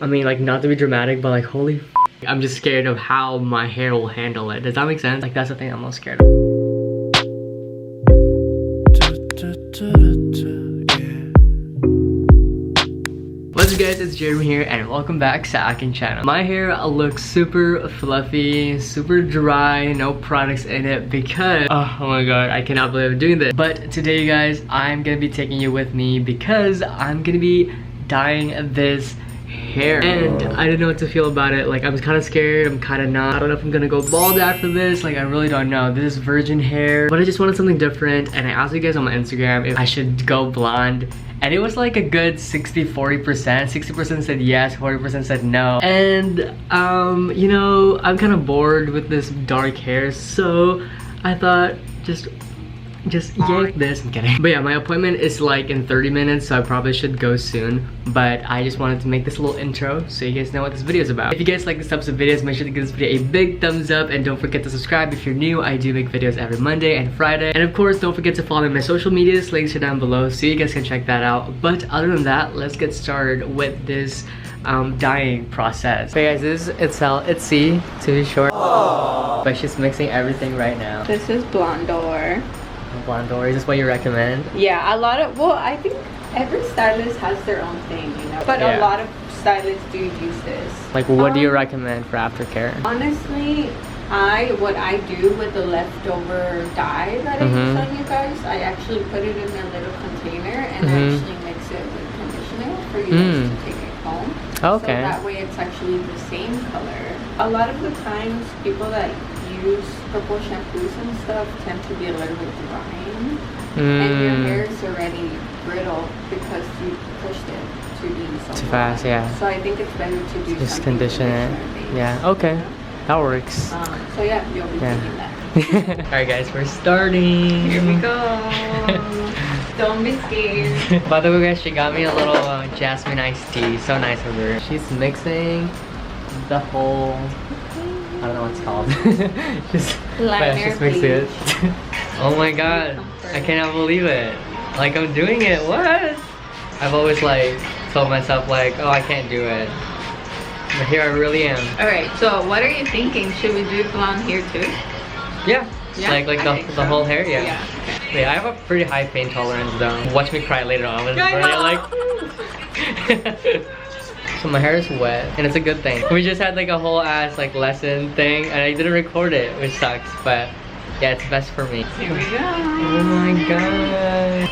I mean, like, not to be dramatic, but like, holy f, I'm just scared of how my hair will handle it. Does that make sense? Like, that's the thing I'm most scared of. What's up guys, it's Jeremy here and welcome back to Akin channel. My hair looks super fluffy, super dry, no products in it because oh my god, I cannot believe I'm doing this. But today you guys, I'm gonna be taking you with me because I'm gonna be dyeing this hair and I don't know what to feel about it. Like, I'm kind of scared, I'm kind of not. I don't know if I'm gonna go bald after this. Like, I really don't know. This is virgin hair, but I just wanted something different and I asked you guys on my Instagram if I should go blonde. And it was like a good 60-40%. 60% said yes, 40% said no. And you know, I'm kind of bored with this dark hair, so I thought just yank this. I'm kidding. But yeah, my appointment is like in 30 minutes, so I probably should go soon. But I just wanted to make this little intro so you guys know what this video is about. If you guys like this types of videos, make sure to give this video a big thumbs up and don't forget to subscribe if you're new. I do make videos every Monday and Friday. And of course, don't forget to follow my social medias. Links are down below so you guys can check that out. But other than that, let's get started with this dyeing process. Okay guys, this is Yessss I, to be short. Aww. But she's mixing everything right now. This is blondeee. Blondeee, is this what you recommend? Yeah, a lot of, well, I think every stylist has their own thing, you know, but a lot of stylists do use this. Like, what do you recommend for aftercare? Honestly, what I do with the leftover dye that I use on you guys, I actually put it in a little container and I actually mix it with conditioner for you guys to take it home. Okay. So that way it's actually the same color. A lot of the times, people that use purple shampoos and stuff tend to be a little bit drying, and your hair is already brittle because you pushed it too fast. Yeah. So I think it's better to do just condition it. Yeah. Okay. That works. So yeah, you'll be taking that. Alright guys, we're starting. Here we go. Don't be scared. By the way guys, she got me a little jasmine iced tea. So nice of her. She's mixing the whole, I don't know what it's called. just mixing it. Oh my god, I cannot believe it. Like, I'm doing it. What? I've always like told myself like, oh, I can't do it. But here I really am. Alright, so what are you thinking? Should we do blonde here too? Yeah. Like the whole hair, yeah. Okay. Yeah, I have a pretty high pain tolerance though. Watch me cry later on. It's really like so my hair is wet and it's a good thing. We just had like a whole ass like lesson thing and I didn't record it, which sucks, but yeah, it's best for me. Here we go. Oh my god.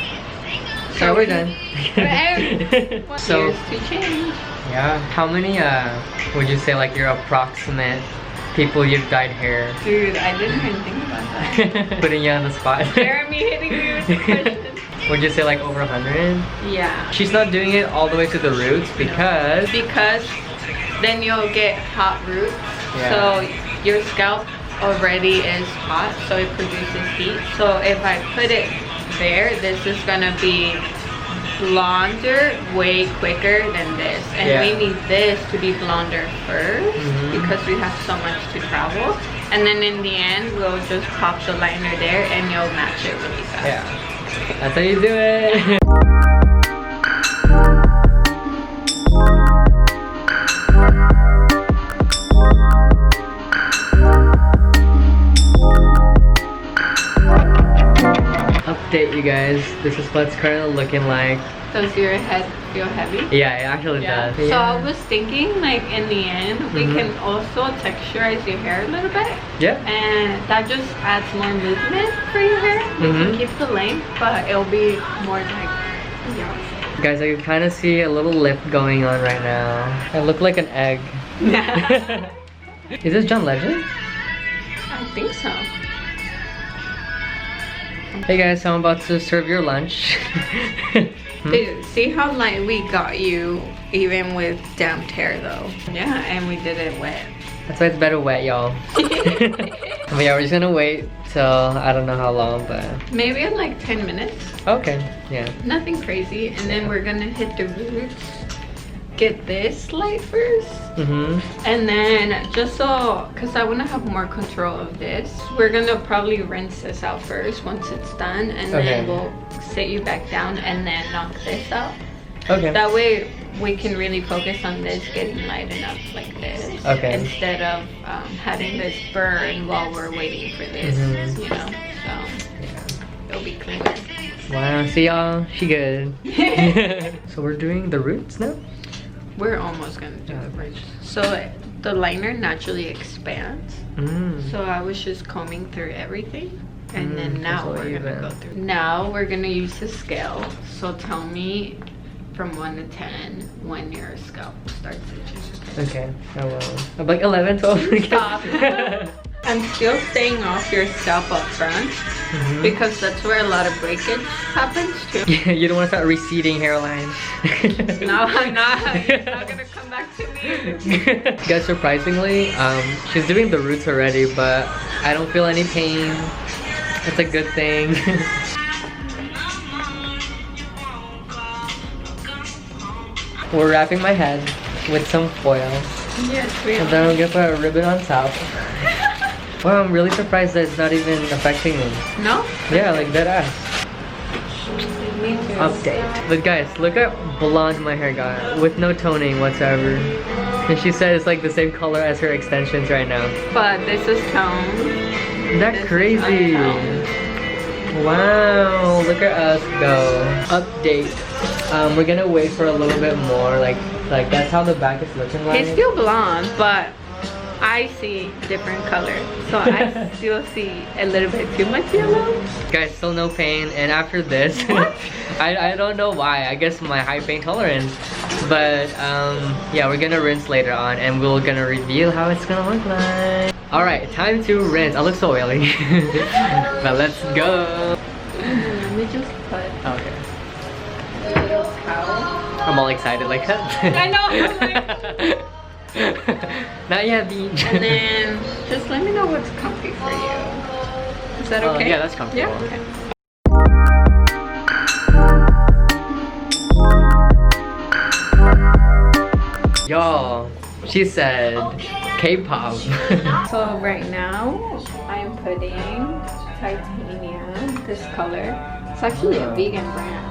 So we're done. So years to change. Yeah. How many would you say like your approximate people you've dyed hair? Dude, I didn't even think about that. Putting you on the spot. Jeremy hitting me with the question. Would you say like over 100? Yeah. She's not doing it all the way to the roots because then you'll get hot roots. Yeah. So your scalp already is hot, so it produces heat. So if I put it there, this is gonna be blonder way quicker than this, and we need this to be blonder first because we have so much to travel, and then in the end we'll just pop the liner there and you'll match it really fast. Yeah, that's how you do it. Update you guys, this is what it's currently looking like. Does your head feel heavy? Yeah, it actually does. So I was thinking like in the end we can also texturize your hair a little bit. Yeah. And that just adds more movement for your hair. You can keep the length, but it'll be more like, Guys, I can kind of see a little lip going on right now. I look like an egg. Is this John Legend? I think so. Hey guys, so I'm about to serve your lunch. Dude, see how light we got you even with damp hair though. Yeah, and we did it wet. That's why it's better wet, y'all. But yeah, we're just gonna wait till I don't know how long, but maybe in like 10 minutes. Okay, yeah. Nothing crazy, and then we're gonna hit the roots. Get this light first, and then just so, because I want to have more control of this, we're gonna probably rinse this out first once it's done, and then we'll sit you back down and then knock this out. Okay. That way we can really focus on this getting light enough like this. Okay. Instead of having this burn while we're waiting for this, you know. So it'll be cleaner. Wow, see y'all, she good. So we're doing the roots now? We're almost gonna do the bridge. So the liner naturally expands. So I was just combing through everything. And then now we're gonna go through. Now we're gonna use the scale. So tell me from 1 to 10 when your scalp starts itching. Okay, I will. I'm like 11, 12. Stop. I'm still staying off your scalp up front because that's where a lot of breakage happens too. You don't want to start receding hairline. No, I'm not. It's not gonna come back to me. Guys, surprisingly, she's doing the roots already, but I don't feel any pain. It's a good thing. We're wrapping my head with some foil. Yes, we And are. then we'll get a ribbon on top. Wow, I'm really surprised that it's not even affecting me. No? Yeah, like that ass. Me too. Update. But guys, look at blonde my hair got with no toning whatsoever. And she said it's like the same color as her extensions right now. But this is tone. Isn't that crazy? Wow, look at us go. Update. We're gonna wait for a little bit more. Like that's how the back is looking like. He's still blonde, but I see different colors. So I still see a little bit too much yellow. Guys, still no pain. And after this, I don't know why. I guess my high pain tolerance. But yeah, we're gonna rinse later on, and we're gonna reveal how it's gonna look like. All right, time to rinse. I look so oily. But let's go. Let me just put Okay. a little towel. I'm all excited like that. I know. Not yet, Beach. And then just let me know what's comfy for you. Is that okay? Yeah, that's comfortable. Yeah. Okay. Y'all, she said K-pop. So right now I'm putting titanium, this color. It's actually a vegan brand.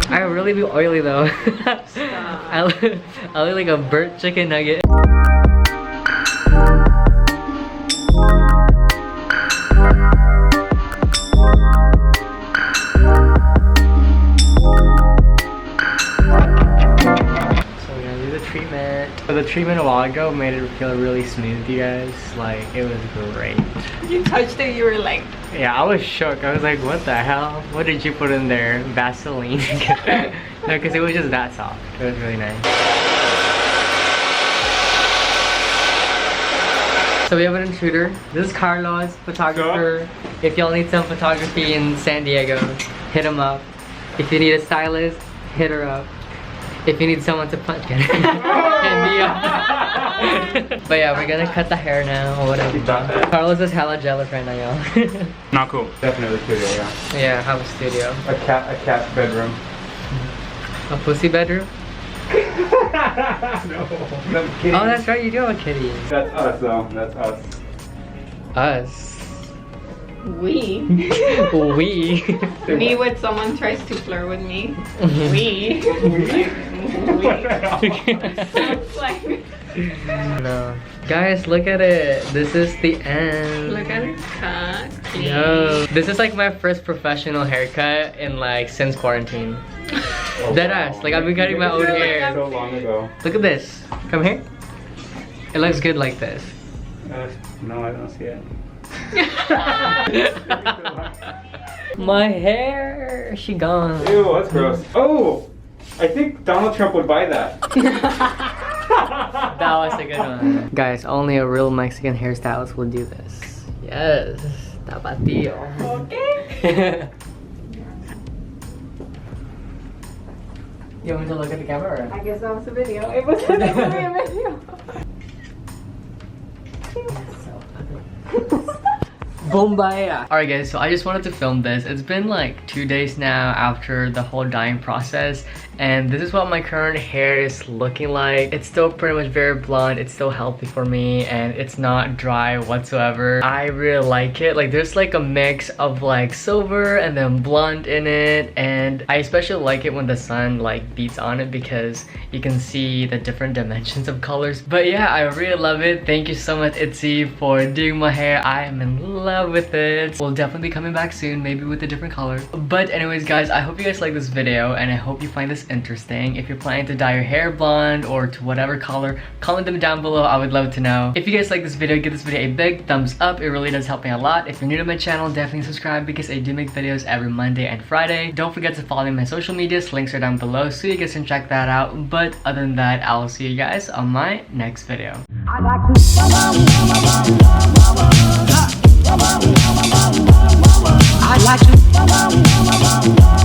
I really be oily though. I look like a burnt chicken nugget. So the treatment a while ago made it feel really smooth, you guys. Like, it was great. You touched it, you were like, Yeah, I was shook. I was like, what the hell? What did you put in there? Vaseline? No, because it was just that soft. It was really nice. So we have an intruder. This is Carlos, photographer. If y'all need some photography in San Diego, hit him up. If you need a stylist, hit her up. If you need someone to punch, hit me up. But yeah, we're gonna cut the hair now or whatever. Carlos is hella jealous right now, y'all. Not cool. Definitely studio, yeah. Yeah, have a studio. A cat bedroom. A pussy bedroom? No. I'm kidding. Oh, that's right, you do have a kitty. That's us though. That's us. Us. we. We. Me when someone tries to flirt with me. We. Sounds like. No. Guys, look at it. This is the end. Look at her cut. Yo. This is like my first professional haircut in like since quarantine. Oh, Deadass. wow. Like I've been cutting my own hair. So long ago. Look at this. Come here. It looks good like this. No, I don't see it. My hair. She gone. Ew, that's gross. Oh, I think Donald Trump would buy that. That was a good one. Guys, only a real Mexican hairstylist will do this. Yes. Tapatio. Okay. You want me to look at the camera? I guess that was a video. It was supposed to be a video. Bombaya. Alright guys, so I just wanted to film this. It's been like 2 days now after the whole dyeing process, and this is what my current hair is looking like. It's still pretty much very blonde. It's still healthy for me, and it's not dry whatsoever. I really like it. Like there's like a mix of like silver and then blonde in it, and I especially like it when the sun like beats on it because you can see the different dimensions of colors. But yeah, I really love it. Thank you so much, Yessss, for doing my hair. I am in love with it. We'll definitely be coming back soon, maybe with a different color. But anyways guys, I hope you guys like this video, and I hope you find this interesting. If you're planning to dye your hair blonde or to whatever color, comment them down below. I would love to know. If you guys like this video, give this video a big thumbs up. It really does help me a lot. If you're new to my channel, definitely subscribe because I do make videos every Monday and Friday. Don't forget to follow me on my social medias. Links are down below so you guys can check that out. But other than that, I'll see you guys on my next video. I like to